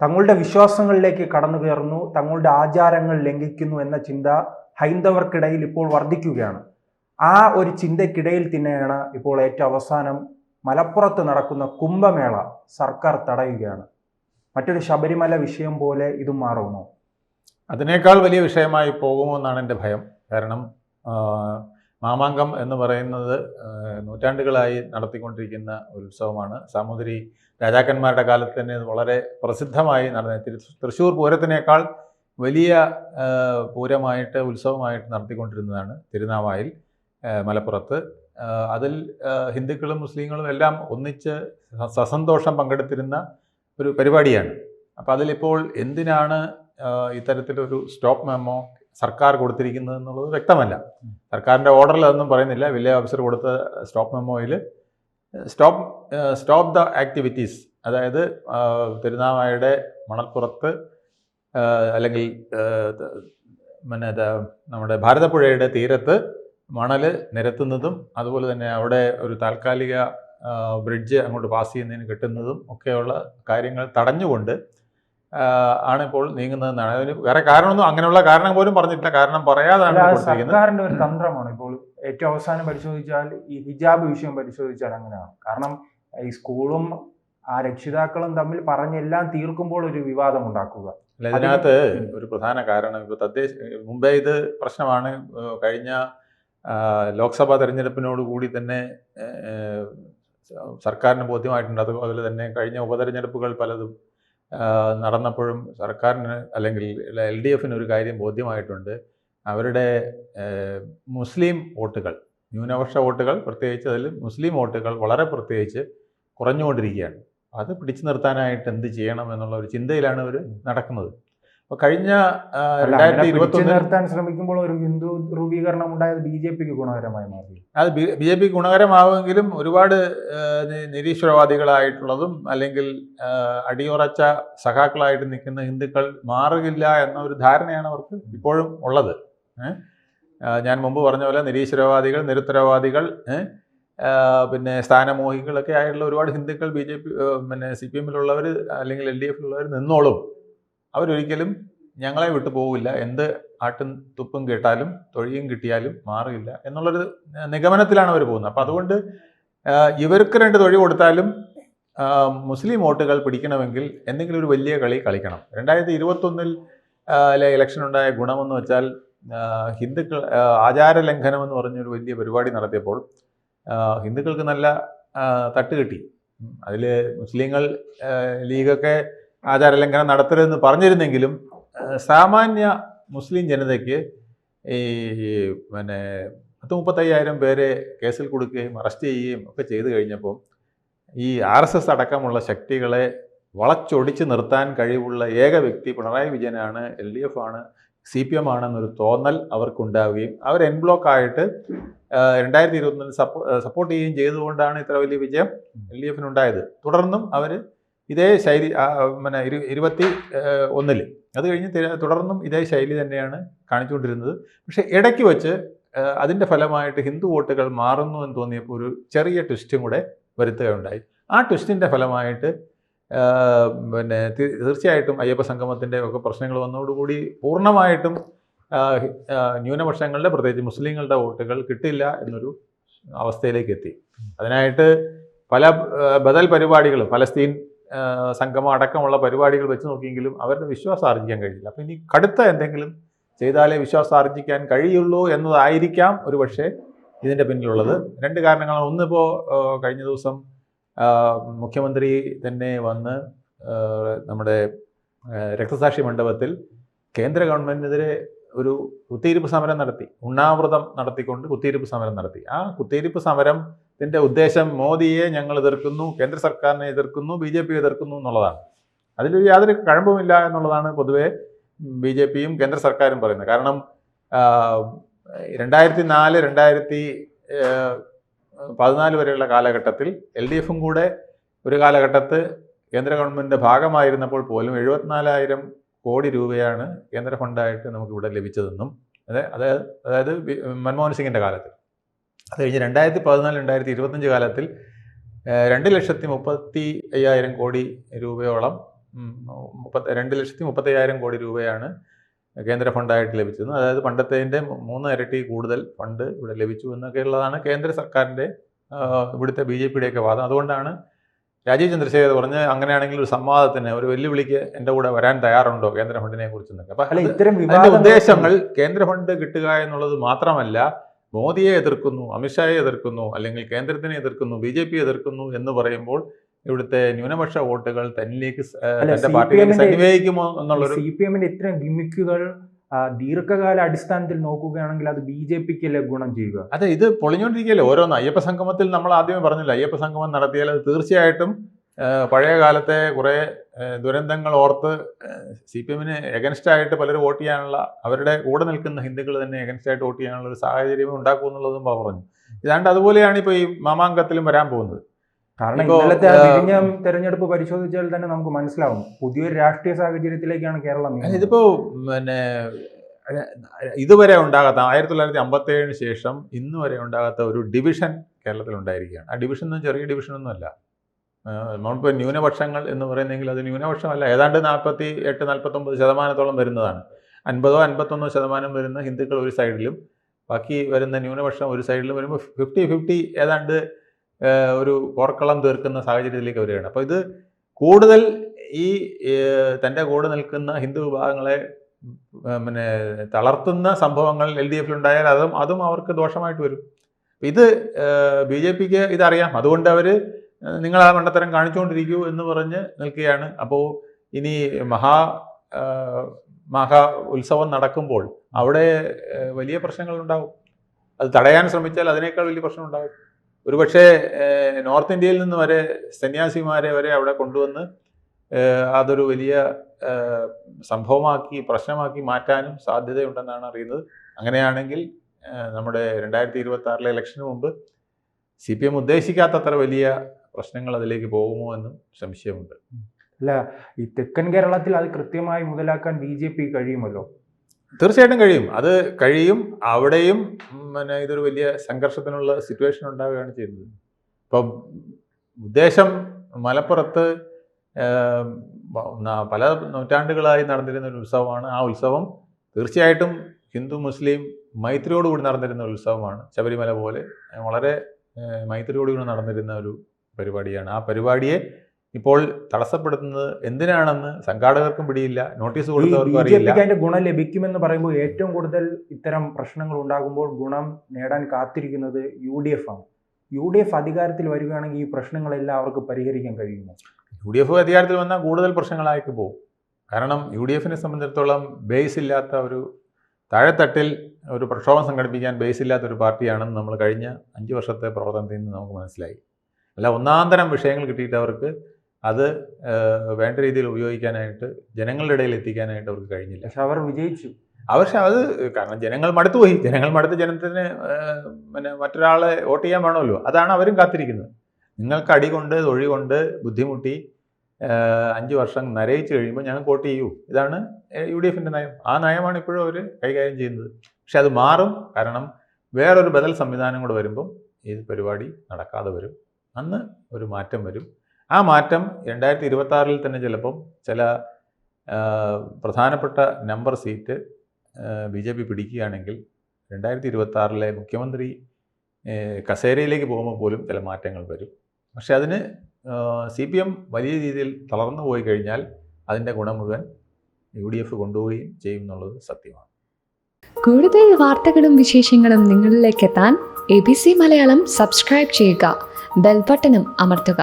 തങ്ങളുടെ വിശ്വാസങ്ങളിലേക്ക് കടന്നു കയറുന്നു, തങ്ങളുടെ ആചാരങ്ങൾ ലംഘിക്കുന്നു എന്ന ചിന്ത ഹൈന്ദവർക്കിടയിൽ ഇപ്പോൾ വർദ്ധിക്കുകയാണ്. ആ ഒരു ചിന്തയ്ക്കിടയിൽ തന്നെയാണ് ഇപ്പോൾ ഏറ്റവും അവസാനം മലപ്പുറത്ത് നടക്കുന്ന കുംഭമേള സർക്കാർ തടയുകയാണ്. മറ്റൊരു ശബരിമല വിഷയം പോലെ ഇതും മാറുമോ? അതിനേക്കാൾ വലിയ വിഷയമായി പോകുമോ എന്നാണ് എൻ്റെ ഭയം. കാരണം മാമാങ്കം എന്ന് പറയുന്നത് നൂറ്റാണ്ടുകളായി നടത്തിക്കൊണ്ടിരിക്കുന്ന ഒരു ഉത്സവമാണ്. സാമൂതിരി രാജാക്കന്മാരുടെ കാലത്ത് തന്നെ വളരെ പ്രസിദ്ധമായി നടന്ന തൃശ്ശൂർ പൂരത്തിനേക്കാൾ വലിയ പൂരമായിട്ട് ഉത്സവമായിട്ട് നടത്തിക്കൊണ്ടിരുന്നതാണ് തിരുനാവായിൽ മലപ്പുറത്ത്. അതിൽ ഹിന്ദുക്കളും മുസ്ലിങ്ങളും എല്ലാം ഒന്നിച്ച് സസന്തോഷം പങ്കെടുത്തിരുന്ന ഒരു പരിപാടിയാണ്. അപ്പോൾ അതിലിപ്പോൾ എന്തിനാണ് ഇത്തരത്തിലൊരു സ്റ്റോപ്പ് മെമ്മോ സർക്കാർ കൊടുത്തിരിക്കുന്നത് എന്നുള്ളത് വ്യക്തമല്ല. സർക്കാരിൻ്റെ ഓർഡറിൽ അതൊന്നും പറയുന്നില്ല. വില്ലേജ് ഓഫീസർ കൊടുത്ത സ്റ്റോപ്പ് മെമ്മോയിൽ സ്റ്റോപ്പ് ദ ആക്ടിവിറ്റീസ്, അതായത് തിരുനാവായയുടെ മണൽപ്പുറത്ത് അല്ലെങ്കിൽ നമ്മുടെ ഭാരതപ്പുഴയുടെ തീരത്ത് മണൽ നിരത്തുന്നതും അതുപോലെ തന്നെ അവിടെ ഒരു താൽക്കാലിക ബ്രിഡ്ജ് അങ്ങോട്ട് പാസ് ചെയ്യുന്നതിന് കിട്ടുന്നതും ഒക്കെയുള്ള കാര്യങ്ങൾ തടഞ്ഞുകൊണ്ട് ആണിപ്പോൾ നീങ്ങുന്നതെന്നാണ്. അതിന് വേറെ കാരണമൊന്നും അങ്ങനെയുള്ള കാരണം പോലും പറഞ്ഞിട്ടില്ല. കാരണം പറയാതാണ് സർക്കാരിന്റെ ഒരു തന്ത്രമാണ്. ഇപ്പോൾ ഏറ്റവും അവസാനം പരിശോധിച്ചാൽ ഈ ഹിജാബ് വിഷയം പരിശോധിച്ചാൽ അങ്ങനെയാണ്. കാരണം ഈ സ്കൂളും ആ രക്ഷിതാക്കളും തമ്മിൽ പറഞ്ഞെല്ലാം തീർക്കുമ്പോൾ ഒരു വിവാദം ഉണ്ടാക്കുക. ഇതിനകത്ത് ഒരു പ്രധാന കാരണം ഇപ്പോൾ മുമ്പേ ഇത് പ്രശ്നമാണ്. കഴിഞ്ഞ ലോക്സഭാ തെരഞ്ഞെടുപ്പിനോടുകൂടി തന്നെ സർക്കാരിന് ബോധ്യമായിട്ടുണ്ട്. അതുപോലെ തന്നെ കഴിഞ്ഞ ഉപതെരഞ്ഞെടുപ്പുകൾ പലതും നടന്നപ്പോഴും സർക്കാരിന് അല്ലെങ്കിൽ LDF ഒരു കാര്യം ബോധ്യമായിട്ടുണ്ട്. അവരുടെ മുസ്ലിം വോട്ടുകൾ, ന്യൂനപക്ഷ വോട്ടുകൾ പ്രത്യേകിച്ച്, അതിൽ മുസ്ലിം വോട്ടുകൾ വളരെ പ്രത്യേകിച്ച് കുറഞ്ഞുകൊണ്ടിരിക്കുകയാണ്. അത് പിടിച്ചു നിർത്താനായിട്ട് എന്ത് ചെയ്യണം എന്നുള്ള ഒരു ചിന്തയിലാണ് അവർ നടക്കുന്നത്. അപ്പോൾ കഴിഞ്ഞ 2021 നിർത്താൻ ശ്രമിക്കുമ്പോൾ ഒരു ഹിന്ദു ധ്രുവീകരണം ഉണ്ടായത് BJPക്ക് ഗുണകരമായി മാറി. അത് BJP ഗുണകരമാവുമെങ്കിലും ഒരുപാട് നിരീശ്വരവാദികളായിട്ടുള്ളതും അല്ലെങ്കിൽ അടിയുറച്ച സഖാക്കളായിട്ട് നിൽക്കുന്ന ഹിന്ദുക്കൾ മാറുകയില്ല എന്ന ഒരു ധാരണയാണ് അവർക്ക് ഇപ്പോഴും ഉള്ളത്. ഞാൻ മുമ്പ് പറഞ്ഞ പോലെ നിരീശ്വരവാദികൾ, നിരുത്തരവാദികൾ, പിന്നെ സ്ഥാനമോഹികളൊക്കെ ആയിട്ടുള്ള ഒരുപാട് ഹിന്ദുക്കൾ BJP CPMലുള്ളവർ അല്ലെങ്കിൽ LDFലുള്ളവർ നിന്നോളും. അവരൊരിക്കലും ഞങ്ങളെ വിട്ടു പോകില്ല. എന്ത് ആട്ടും തുപ്പും കേട്ടാലും തൊഴിയും കിട്ടിയാലും മാറില്ല എന്നുള്ളൊരു നിഗമനത്തിലാണ് അവർ പോകുന്നത്. അപ്പം അതുകൊണ്ട് ഇവർക്ക് 2 തൊഴി കൊടുത്താലും മുസ്ലിം വോട്ടുകൾ പിടിക്കണമെങ്കിൽ എന്തെങ്കിലും ഒരു വലിയ കളി കളിക്കണം. 2021 ഇലക്ഷൻ ഉണ്ടായ ഗുണമെന്ന് വെച്ചാൽ ഹിന്ദുക്കൾ ആചാര ലംഘനം എന്ന് പറഞ്ഞൊരു വലിയ പരിപാടി നടത്തിയപ്പോൾ ഹിന്ദുക്കൾക്ക് നല്ല തട്ട് കിട്ടി. അതിൽ മുസ്ലിങ്ങൾ ലീഗൊക്കെ ആചാരലംഘനം നടത്തരുതെന്ന് പറഞ്ഞിരുന്നെങ്കിലും സാമാന്യ മുസ്ലിം ജനതയ്ക്ക് ഈ 35,000 പേരെ കേസിൽ കൊടുക്കുകയും അറസ്റ്റ് ചെയ്യുകയും ഒക്കെ ചെയ്തു കഴിഞ്ഞപ്പോൾ ഈ RSS അടക്കമുള്ള ശക്തികളെ വളച്ചൊടിച്ച് നിർത്താൻ കഴിവുള്ള ഏക വ്യക്തി പിണറായി വിജയനാണ്, LDF ആണ്, CPM ആണെന്നൊരു തോന്നൽ അവർക്കുണ്ടാവുകയും അവർ എൻ ബ്ലോക്ക് ആയിട്ട് 2021 സപ്പോർട്ട് ചെയ്യുകയും ചെയ്തുകൊണ്ടാണ് ഇത്ര വലിയ വിജയം LDFനുണ്ടായത്. തുടർന്നും അവർ ഇതേ ശൈലി 21 അത് കഴിഞ്ഞ് തുടർന്നും ഇതേ ശൈലി തന്നെയാണ് കാണിച്ചുകൊണ്ടിരുന്നത്. പക്ഷേ ഇടയ്ക്ക് വെച്ച് അതിൻ്റെ ഫലമായിട്ട് ഹിന്ദു വോട്ടുകൾ മാറുന്നു എന്ന് തോന്നിയപ്പോൾ ഒരു ചെറിയ ട്വിസ്റ്റും കൂടെ വരുത്തുകയുണ്ടായി. ആ ട്വിസ്റ്റിൻ്റെ ഫലമായിട്ട് തീർച്ചയായിട്ടും അയ്യപ്പ സംഗമത്തിൻ്റെ ഒക്കെ പ്രശ്നങ്ങൾ വന്നതോടുകൂടി പൂർണ്ണമായിട്ടും ന്യൂനപക്ഷങ്ങളുടെ പ്രത്യേകിച്ച് മുസ്ലിങ്ങളുടെ വോട്ടുകൾ കിട്ടില്ല എന്നൊരു അവസ്ഥയിലേക്ക് എത്തി. അതിനായിട്ട് പല ബദൽ പരിപാടികളും പലസ്തീൻ സംഗമം അടക്കമുള്ള പരിപാടികൾ വെച്ച് നോക്കിയെങ്കിലും അവരുടെ വിശ്വാസം ആർജിക്കാൻ കഴിയില്ല. അപ്പോൾ ഇനി കടുത്ത എന്തെങ്കിലും ചെയ്താലേ വിശ്വാസം ആർജിക്കാൻ കഴിയുള്ളൂ എന്നതായിരിക്കാം ഒരു പക്ഷേ ഇതിൻ്റെ പിന്നിലുള്ളത്. 2 കാരണങ്ങളാണ്. ഒന്നിപ്പോൾ കഴിഞ്ഞ ദിവസം മുഖ്യമന്ത്രി തന്നെ വന്ന് നമ്മുടെ രക്തസാക്ഷി മണ്ഡപത്തിൽ കേന്ദ്ര ഗവൺമെൻറ്റിനെതിരെ ഒരു കുത്തിയിരിപ്പ് സമരം നടത്തി. ഉണ്ണാവൃതം നടത്തിക്കൊണ്ട് കുത്തിയിരിപ്പ് സമരം നടത്തി. ആ കുത്തിയിരിപ്പ് സമരത്തിൻ്റെ ഉദ്ദേശം മോദിയെ ഞങ്ങൾ എതിർക്കുന്നു, കേന്ദ്ര സർക്കാരിനെ എതിർക്കുന്നു, BJP എതിർക്കുന്നു എന്നുള്ളതാണ്. അതിൽ യാതൊരു കഴമ്പുമില്ല എന്നുള്ളതാണ് പൊതുവേ BJPയും കേന്ദ്ര സർക്കാരും പറയുന്നത്. കാരണം 2004-2014 വരെയുള്ള കാലഘട്ടത്തിൽ LDFും കൂടെ ഒരു കാലഘട്ടത്ത് കേന്ദ്ര ഗവൺമെൻറ്റിൻ്റെ ഭാഗമായിരുന്നപ്പോൾ പോലും 74,000 കോടി രൂപയാണ് കേന്ദ്ര ഫണ്ടായിട്ട് നമുക്കിവിടെ ലഭിച്ചതെന്നും അതായത് മൻമോഹൻ സിംഗിൻ്റെ കാലത്ത്. അത് കഴിഞ്ഞ് 2014-2025 കാലത്തിൽ 2,35,000 കോടി രൂപയോളം 2,30,000 കോടി രൂപയാണ് കേന്ദ്ര ഫണ്ടായിട്ട് ലഭിച്ചത്. അതായത് പണ്ടത്തേതിൻ്റെ 3 ഇരട്ടി കൂടുതൽ ഫണ്ട് ഇവിടെ ലഭിച്ചു എന്നൊക്കെയുള്ളതാണ് കേന്ദ്ര സർക്കാരിൻ്റെ ഇവിടുത്തെ BJP-യുടെയൊക്കെ വാദം. അതുകൊണ്ടാണ് രാജീവ് ചന്ദ്രശേഖർ പറഞ്ഞ് അങ്ങനെയാണെങ്കിൽ ഒരു സംവാദത്തിന്, ഒരു വെല്ലുവിളിക്ക് എൻ്റെ കൂടെ വരാൻ തയ്യാറുണ്ടോ കേന്ദ്ര ഫണ്ടിനെ കുറിച്ചെന്നൊക്കെ. അപ്പം അതിൻ്റെ ഉദ്ദേശങ്ങൾ കേന്ദ്ര ഫണ്ട് കിട്ടുക എന്നുള്ളത് മാത്രമല്ല, മോദിയെ എതിർക്കുന്നു, അമിത്ഷായെ എതിർക്കുന്നു, അല്ലെങ്കിൽ കേന്ദ്രത്തിനെ എതിർക്കുന്നു, BJP എതിർക്കുന്നു എന്ന് പറയുമ്പോൾ ഇവിടുത്തെ ന്യൂനപക്ഷ വോട്ടുകൾ തന്നിലേക്ക് തന്റെ പാർട്ടിയിലേക്ക് സന്നിവേശിക്കുമോ എന്നുള്ളൊരു CPM-ന്റെ ഇത്തരം ഗിമ്മിക്കുകൾ ദീർഘകാല അടിസ്ഥാനത്തിൽ നോക്കുകയാണെങ്കിൽ അത് BJP-ക്ക് ഗുണം ചെയ്യുക. അതെ, ഇത് പൊളിഞ്ഞുകൊണ്ടിരിക്കുകയല്ലേ ഓരോന്ന്. അയ്യപ്പ സംഗമത്തിൽ നമ്മൾ ആദ്യമേ പറഞ്ഞില്ല, അയ്യപ്പ സംഗമം നടത്തിയാൽ അത് തീർച്ചയായിട്ടും പഴയ കാലത്തെ കുറേ ദുരന്തങ്ങൾ ഓർത്ത് CPM-ന് എഗൻസ്റ്റായിട്ട് പലരും വോട്ട് ചെയ്യാനുള്ള, അവരുടെ കൂടെ നിൽക്കുന്ന ഹിന്ദുക്കൾ തന്നെ എഗൻസ്റ്റായിട്ട് വോട്ട് ചെയ്യാനുള്ള ഒരു സാഹചര്യം ഉണ്ടാക്കും എന്നുള്ളതും പറഞ്ഞു. ഇതാണ്ട് അതുപോലെയാണ് ഇപ്പോൾ ഈ മാമാങ്കത്തിലും വരാൻ പോകുന്നത്. കാരണം ഇന്നലത്തെ വിഴിഞ്ഞം തെരഞ്ഞെടുപ്പ് പരിശോധിച്ചാൽ തന്നെ നമുക്ക് മനസ്സിലാവും പുതിയൊരു രാഷ്ട്രീയ സാഹചര്യത്തിലേക്കാണ് കേരളം. ഇതിപ്പോ ഇതുവരെ ഉണ്ടാകാത്ത 1957 ശേഷം ഇന്ന് വരെ ഉണ്ടാകാത്ത ഒരു ഡിവിഷൻ കേരളത്തിൽ ഉണ്ടായിരിക്കുകയാണ്. ആ ഡിവിഷൻ ഒന്നും ചെറിയ ഡിവിഷനൊന്നുമല്ല. നമ്മളിപ്പോൾ ന്യൂനപക്ഷങ്ങൾ എന്ന് പറയുന്നെങ്കിൽ അത് ന്യൂനപക്ഷമല്ല, ഏതാണ്ട് 48-49% വരുന്നതാണ്. 50-51% വരുന്ന ഹിന്ദുക്കൾ ഒരു സൈഡിലും ബാക്കി വരുന്ന ന്യൂനപക്ഷം ഒരു സൈഡിലും വരുമ്പോൾ 50-50 ഏതാണ്ട് ഒരു പോർക്കളം തീർക്കുന്ന സാഹചര്യത്തിലേക്ക് വരികയാണ്. അപ്പോൾ ഇത് കൂടുതൽ ഈ തൻ്റെ കൂടെ നിൽക്കുന്ന ഹിന്ദു വിഭാഗങ്ങളെ തളർത്തുന്ന സംഭവങ്ങൾ LDF-ലുണ്ടായാൽ അതും അവർക്ക് ദോഷമായിട്ട് വരും. ഇത് BJP-ക്ക് ഇതറിയാം. അതുകൊണ്ട് അവർ നിങ്ങൾ ആ മണ്ടത്തരം കാണിച്ചുകൊണ്ടിരിക്കൂ എന്ന് പറഞ്ഞ് നിൽക്കുകയാണ്. അപ്പോൾ ഇനി മഹാ ഉത്സവം നടക്കുമ്പോൾ അവിടെ വലിയ പ്രശ്നങ്ങളുണ്ടാവും. അത് തടയാൻ ശ്രമിച്ചാൽ അതിനേക്കാൾ വലിയ പ്രശ്നം ഉണ്ടാകും. ഒരുപക്ഷെ നോർത്ത് ഇന്ത്യയിൽ നിന്ന് വരെ സന്യാസിമാരെ വരെ അവിടെ കൊണ്ടുവന്ന് അതൊരു വലിയ സംഭവമാക്കി, പ്രശ്നമാക്കി മാറ്റാനും സാധ്യതയുണ്ടെന്നാണ് അറിയുന്നത്. അങ്ങനെയാണെങ്കിൽ നമ്മുടെ 2026 ഇലക്ഷന് മുമ്പ് CPM ഉദ്ദേശിക്കാത്തത്ര വലിയ പ്രശ്നങ്ങൾ അതിലേക്ക് പോകുമോ എന്നും സംശയമുണ്ട്. അല്ല, ഈ തെക്കൻ കേരളത്തിൽ അത് കൃത്യമായി മുതലാക്കാൻ BJP കഴിയുമല്ലോ? തീർച്ചയായിട്ടും കഴിയും, അത് കഴിയും. അവിടെയും ഇതൊരു വലിയ സംഘർഷത്തിനുള്ള സിറ്റുവേഷൻ ഉണ്ടാവുകയാണ് ചെയ്യുന്നത്. ഇപ്പം ഉദ്ദേശം മലപ്പുറത്ത് പല നൂറ്റാണ്ടുകളായി നടന്നിരുന്ന ഒരു ഉത്സവമാണ്. ആ ഉത്സവം തീർച്ചയായിട്ടും ഹിന്ദു മുസ്ലിം മൈത്രിയോടുകൂടി നടന്നിരുന്ന ഒരു ഉത്സവമാണ്. ശബരിമല പോലെ വളരെ മൈത്രിയോടുകൂടി നടന്നിരുന്ന ഒരു പരിപാടിയാണ്. ആ പരിപാടിയെ ഇപ്പോൾ തടസ്സപ്പെടുത്തുന്നത് എന്തിനാണെന്ന് സംഘാടകർക്കും പിടിയില്ല, നോട്ടീസ് കൊടുത്തവർക്കും അറിയില്ല. അതിന്റെ ഗുണം ലഭിക്കുമെന്ന് പറയുമ്പോൾ ഏറ്റവും കൂടുതൽ ഇത്തരം പ്രശ്നങ്ങൾ ഉണ്ടാകുമ്പോൾ ഗുണം നേടാൻ കാത്തിരിക്കുന്നത് UDF ആണ്. UDF അധികാരത്തിൽ വരികയാണെങ്കിൽ ഈ പ്രശ്നങ്ങളെല്ലാം അവർക്ക് പരിഹരിക്കാൻ കഴിയുമോ? UDF അധികാരത്തിൽ വന്നാൽ കൂടുതൽ പ്രശ്നങ്ങളായിട്ട് പോകും. കാരണം UDF-നെ സംബന്ധിച്ചിടത്തോളം ബേസ് ഇല്ലാത്ത ഒരു താഴെത്തട്ടിൽ ഒരു പ്രക്ഷോഭം സംഘടിപ്പിക്കാൻ ബേസ് ഇല്ലാത്ത ഒരു പാർട്ടിയാണെന്ന് നമ്മൾ കഴിഞ്ഞ 5 വർഷത്തെ പ്രവർത്തനത്തിൽ നിന്ന് നമുക്ക് മനസ്സിലായി. അല്ല, ഒന്നാന്തരം വിഷയങ്ങൾ കിട്ടിയിട്ട് അവർക്ക് അത് വേണ്ട രീതിയിൽ ഉപയോഗിക്കാനായിട്ട്, ജനങ്ങളുടെ ഇടയിൽ എത്തിക്കാനായിട്ട് അവർക്ക് കഴിഞ്ഞില്ല. പക്ഷെ അവർ വിജയിച്ചു. അത് കാരണം ജനങ്ങൾ മടുത്തുപോയി. ജനങ്ങൾ മടുത്ത് ജനത്തിന് മറ്റൊരാളെ വോട്ട് ചെയ്യാൻ വേണമല്ലോ. അതാണ് അവരും കാത്തിരിക്കുന്നത്. നിങ്ങൾക്ക് അടി കൊണ്ട് തൊഴി കൊണ്ട് ബുദ്ധിമുട്ടി 5 വർഷം നരയിച്ച് കഴിയുമ്പോൾ ഞങ്ങൾക്ക് വോട്ട് ചെയ്യൂ. ഇതാണ് UDF-ൻ്റെ നയം. ആ നയമാണ് ഇപ്പോഴും അവർ കൈകാര്യം ചെയ്യുന്നത്. പക്ഷെ അത് മാറും. കാരണം വേറൊരു ബദൽ സംവിധാനം കൂടെ വരുമ്പം ഈ പരിപാടി നടക്കാതെ വരും. അന്ന് ഒരു മാറ്റം വരും. ആ മാറ്റം 2026 തന്നെ ചിലപ്പം ചില പ്രധാനപ്പെട്ട നമ്പർ സീറ്റ് BJP പിടിക്കുകയാണെങ്കിൽ 2026 മുഖ്യമന്ത്രി കസേരയിലേക്ക് പോകുമ്പോൾ പോലും ചില മാറ്റങ്ങൾ വരും. പക്ഷെ അതിന് CPM വലിയ രീതിയിൽ തളർന്നു പോയി കഴിഞ്ഞാൽ അതിൻ്റെ ഗുണം മുഴുവൻ UDF കൊണ്ടുപോവുകയും ചെയ്യും എന്നുള്ളത് സത്യമാണ്. കൂടുതൽ വാർത്തകളും വിശേഷങ്ങളും നിങ്ങളിലേക്ക് എത്താൻ ABC മലയാളം സബ്സ്ക്രൈബ് ചെയ്യുക, ബെൽ ബട്ടണും അമർത്തുക.